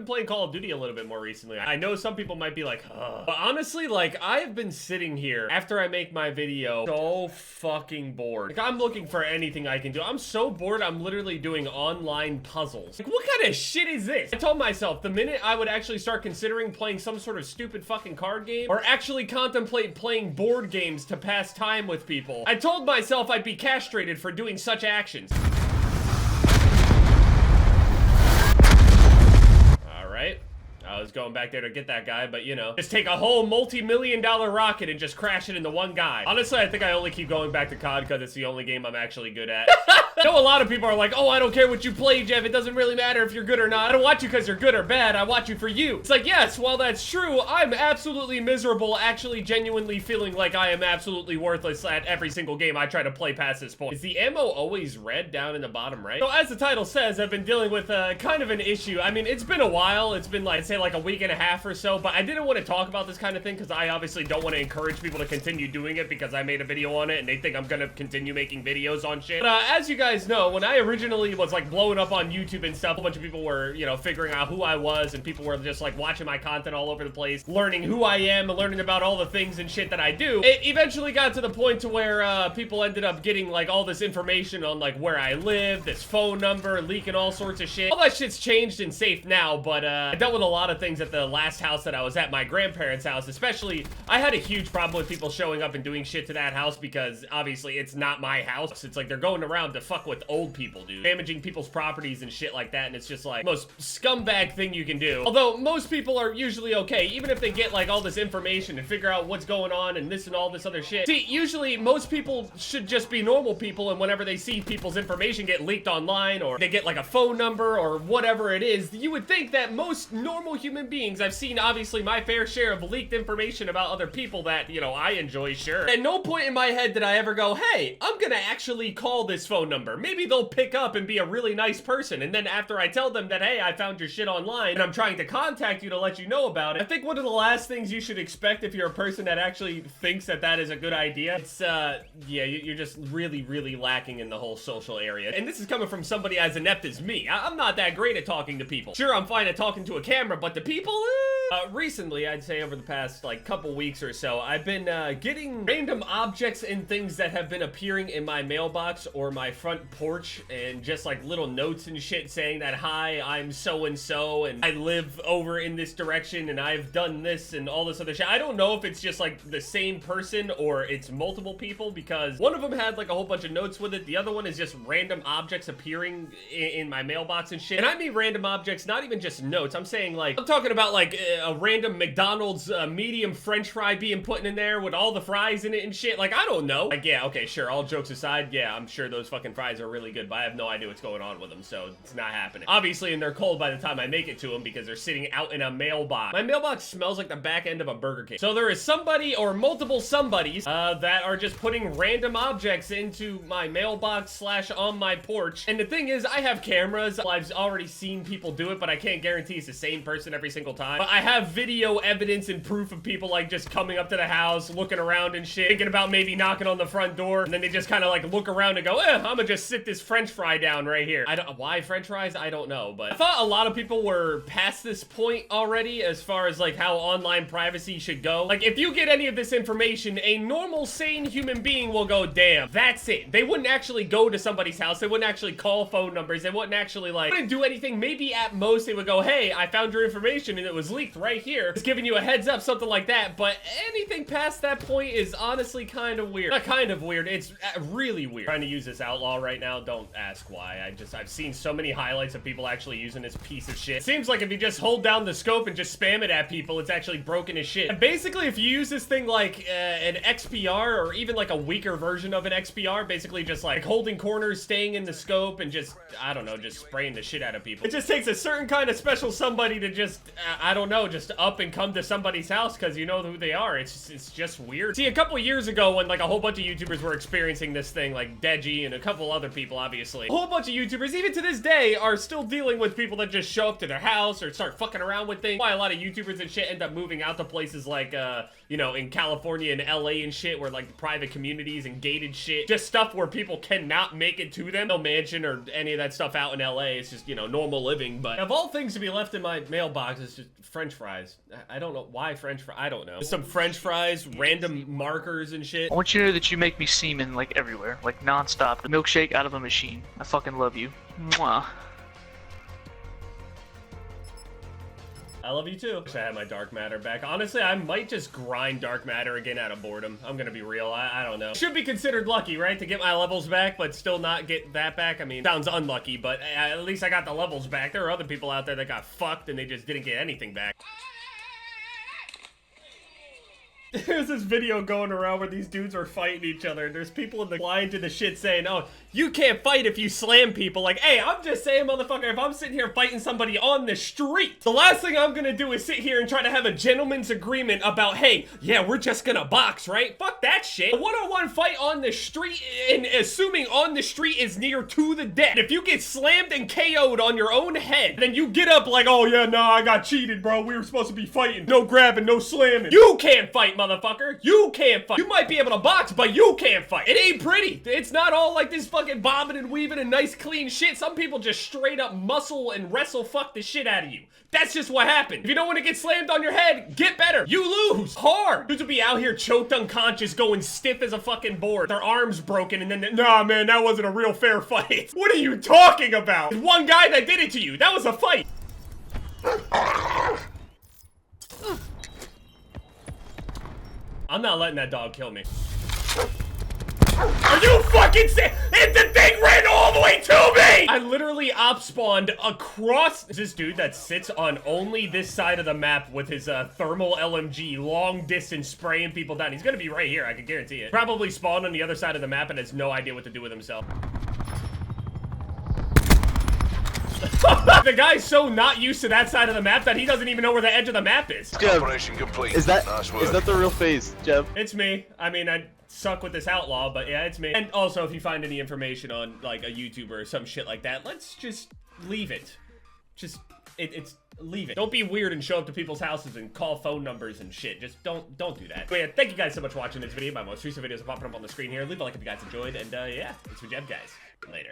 been playing Call of Duty a little bit more recently. I know some people might be like, ugh. But honestly, like, I have been sitting here after I make my video so fucking bored. Like, I'm looking for anything I can do. I'm so bored, I'm literally doing online puzzles. Like, what kind of shit is this? I told myself the minute I would actually start considering playing some sort of stupid fucking card game or actually contemplate playing board games to pass time with people, I told myself I'd be castrated for doing such actions. I was going back there to get that guy, but you know, just take a whole multi-million-dollar rocket and just crash it into one guy. Honestly, I think I only keep going back to COD because it's the only game I'm actually good at. I know a lot of people are like, oh, I don't care what you play, Jev. It doesn't really matter if you're good or not. I don't watch you because you're good or bad. I watch you for you. It's like, yes, while that's true, I'm absolutely miserable, actually genuinely feeling like I am absolutely worthless at every single game I try to play past this point. Is the ammo always red down in the bottom right? So as the title says, I've been dealing with kind of an issue. I mean, it's been a while. It's been like, I'd say like a week and a half or so, but I didn't want to talk about this kind of thing because I obviously don't want to encourage people to continue doing it because I made a video on it and they think I'm gonna continue making videos on shit. But as you guys know, when I originally was like blowing up on YouTube and stuff, a bunch of people were, you know, figuring out who I was and people were just like watching my content all over the place, learning who I am and learning about all the things and shit that I do. It eventually got to the point to where people ended up getting like all this information on like where I live, this phone number, leaking all sorts of shit. All that shit's changed and safe now, but I dealt with a lot of things at the last house that I was at, my grandparents' house. Especially, I had a huge problem with people showing up and doing shit to that house because obviously it's not my house. It's like they're going around to fuck with old people, dude. Damaging people's properties and shit like that, and it's just like most scumbag thing you can do. Although most people are usually okay, even if they get like all this information and figure out what's going on and this and all this other shit. See, usually most people should just be normal people, and whenever they see people's information get leaked online or they get like a phone number or whatever it is, you would think that most normal human beings, I've seen obviously my fair share of leaked information about other people that, you know, I enjoy, sure. At no point in my head did I ever go, hey, I'm gonna actually call this phone number. Maybe they'll pick up and be a really nice person. And then after I tell them that, hey, I found your shit online and I'm trying to contact you to let you know about it, I think one of the last things you should expect if you're a person that actually thinks that that is a good idea, it's, yeah, you're just really, really lacking in the whole social area. And this is coming from somebody as inept as me. I'm not that great at talking to people. Sure, I'm fine at talking to a camera, but to people, recently, I'd say over the past like couple weeks or so, I've been getting random objects and things that have been appearing in my mailbox or my front porch, and just like little notes and shit saying that, hi, I'm so-and-so and I live over in this direction and I've done this and all this other shit. I don't know if it's just like the same person or it's multiple people, because one of them had like a whole bunch of notes with it. The other one is just random objects appearing in my mailbox and shit. And I mean random objects, not even just notes. I'm saying like, I'm talking about like a random McDonald's medium french fry being put in there with all the fries in it and shit. Like, I don't know. Like, yeah, okay, sure, all jokes aside, yeah, I'm sure those fucking fries are really good, but I have no idea what's going on with them, so it's not happening. Obviously, and they're cold by the time I make it to them because they're sitting out in a mailbox. My mailbox smells like the back end of a Burger King. So there is somebody or multiple somebodies that are just putting random objects into my mailbox slash on my porch. And the thing is, I have cameras. I've already seen people do it, but I can't guarantee it's the same person every single time. But I have video evidence and proof of people like just coming up to the house, looking around and shit, thinking about maybe knocking on the front door, and then they just kind of like look around and go, I'm gonna just sit this french fry down right here. Why french fries? I don't know, but I thought a lot of people were past this point already as far as like how online privacy should go. Like, if you get any of this information, a normal, sane human being will go, damn, that's it. They wouldn't actually go to somebody's house. They wouldn't actually call phone numbers. They wouldn't actually like, wouldn't do anything. Maybe at most they would go, hey, I found your information and it was leaked right here. It's giving you a heads up, something like that. But anything past that point is honestly kind of weird. Not kind of weird, it's really weird. I'm trying to use this outlaw right now, don't ask why. I've seen so many highlights of people actually using this piece of shit. It seems like if you just hold down the scope and just spam it at people, it's actually broken as shit. And basically, if you use this thing like an XPR or even like a weaker version of an XPR, basically just like holding corners, staying in the scope, and just, I don't know, just spraying the shit out of people. It just takes a certain kind of special somebody to just I don't know, just up and come to somebody's house because you know who they are. It's just weird. See, a couple years ago when like a whole bunch of YouTubers were experiencing this thing, like Deji and a couple other people, obviously, a whole bunch of YouTubers, even to this day, are still dealing with people that just show up to their house or start fucking around with things. Why a lot of YouTubers and shit end up moving out to places like, you know, in California and LA and shit, where like the private communities and gated shit, just stuff where people cannot make it to them. No mansion or any of that stuff out in LA. It's just, you know, normal living. But of all things to be left in my mailbox is just French fries. I don't know why French fries. I don't know. Some French fries, random markers and shit. I want you to know that you make me semen like everywhere, like non-stop. The milkshake out of a machine. I fucking love you. Mwah. I love you too. Wish I had my dark matter back. Honestly, I might just grind dark matter again out of boredom. I'm gonna be real. I don't know. Should be considered lucky, right? To get my levels back, but still not get that back. I mean, sounds unlucky, but at least I got the levels back. There are other people out there that got fucked and they just didn't get anything back. There's this video going around where these dudes are fighting each other, and there's people in the line to the shit saying, oh, you can't fight if you slam people. Like, hey, I'm just saying, motherfucker, if I'm sitting here fighting somebody on the street, the last thing I'm gonna do is sit here and try to have a gentleman's agreement about, hey, yeah, we're just gonna box, right? Fuck that shit. A one-on-one fight on the street, and assuming on the street is near to the death. If you get slammed and KO'd on your own head, then you get up like, oh yeah, nah, I got cheated, bro. We were supposed to be fighting. No grabbing, no slamming. You can't fight, motherfucker. You can't fight. You might be able to box, but you can't fight. It ain't pretty. It's not all like this fucking bobbing and weaving and nice clean shit. Some people just straight up muscle and wrestle fuck the shit out of you. That's just what happened. If you don't want to get slammed on your head, get better. You lose. Hard. Dudes will be out here choked unconscious, going stiff as a fucking board. Their arms broken, and then, nah, man, that wasn't a real fair fight. What are you talking about? There's one guy that did it to you. That was a fight. I'm not letting that dog kill me. Are you fucking sick? And the thing ran all the way to me! I literally op spawned across this dude that sits on only this side of the map with his thermal LMG, long distance spraying people down. He's gonna be right here, I can guarantee it. Probably spawned on the other side of the map and has no idea what to do with himself. The guy's so not used to that side of the map that he doesn't even know where the edge of the map is. Jev, operation complete. Is that the real FaZe, Jev? It's me. I mean, I suck with this outlaw, but yeah, it's me. And also, if you find any information on like a YouTuber or some shit like that, let's just leave it. Just leave it. Don't be weird and show up to people's houses and call phone numbers and shit. Just don't do that. But yeah, thank you guys so much for watching this video. My most recent videos are popping up on the screen here. Leave a like if you guys enjoyed, and yeah, it's FaZe Jev, guys. Later.